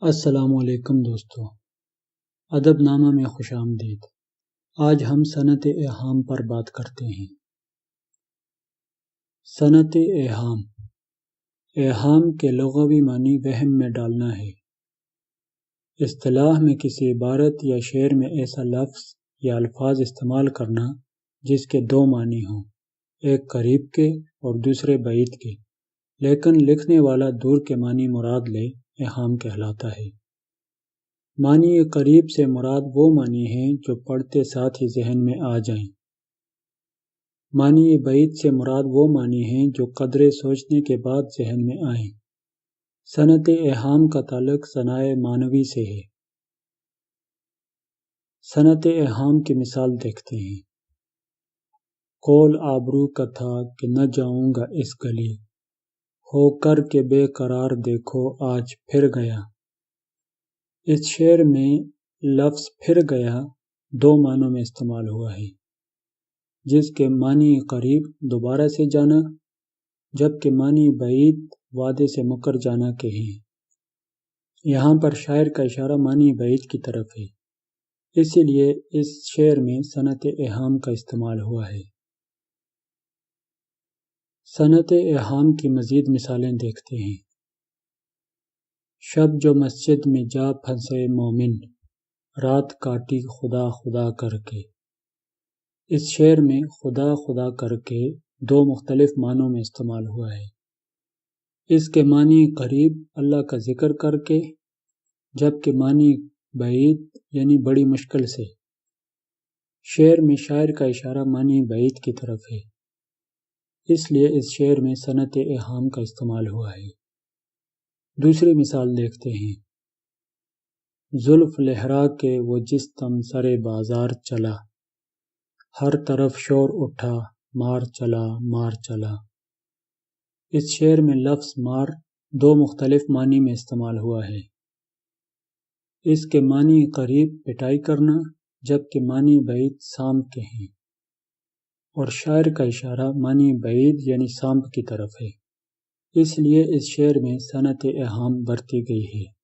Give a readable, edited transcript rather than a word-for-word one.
السلام علیکم دوستو، ادب نامہ میں خوش آمدید۔ آج ہم صنعت ایہام پر بات کرتے ہیں۔ صنعت ایہام ایہام کے لغوی معنی وہم میں ڈالنا ہے۔ اصطلاح میں کسی عبارت یا شعر میں ایسا لفظ یا الفاظ استعمال کرنا جس کے دو معنی ہوں، ایک قریب کے اور دوسرے بعید کے، لیکن لکھنے والا دور کے معنی مراد لے، ایہام کہلاتا ہے۔ معنی قریب سے مراد وہ معنی ہیں جو پڑھتے ساتھ ہی ذہن میں آ جائیں۔ معنی بعید سے مراد وہ معنی ہیں جو قدرے سوچنے کے بعد ذہن میں آئیں۔ صنعت ایہام کا تعلق صنائع معنوی سے ہے۔ صنعت ایہام کی مثال دیکھتے ہیں۔ قول آبرو کا تھا کہ نہ جاؤں گا اس گلی، ہو کر کے بے قرار دیکھو آج پھر گیا۔ اس شعر میں لفظ پھر گیا دو معنوں میں استعمال ہوا ہے، جس کے معنی قریب دوبارہ سے جانا، جبکہ معنی بعید وعدے سے مکر جانا کے ہیں۔ یہاں پر شاعر کا اشارہ معنی بعید کی طرف ہے، اسی لیے اس شعر میں صنعت ایہام کا استعمال ہوا ہے۔ صنعت ایہام کی مزید مثالیں دیکھتے ہیں۔ شب جو مسجد میں جا پھنسے مومن، رات کاٹی خدا خدا کر کے۔ اس شعر میں خدا خدا کر کے دو مختلف معنوں میں استعمال ہوا ہے۔ اس کے معنی قریب اللہ کا ذکر کر کے، جبکہ معنی بعید یعنی بڑی مشکل سے۔ شعر میں شاعر کا اشارہ معنی بعید کی طرف ہے، اس لیے اس شعر میں صنعت ایہام کا استعمال ہوا ہے۔ دوسری مثال دیکھتے ہیں۔ زلف لہرا کے وہ جستم سرے بازار چلا، ہر طرف شور اٹھا مار چلا مار چلا۔ اس شعر میں لفظ مار دو مختلف معنی میں استعمال ہوا ہے۔ اس کے معنی قریب پٹائی کرنا، جبکہ معنی بعید سانپ کے ہیں، اور شاعر کا اشارہ معنی بعید یعنی سانپ کی طرف ہے، اس لیے اس شعر میں صنعت ایہام برتی گئی ہے۔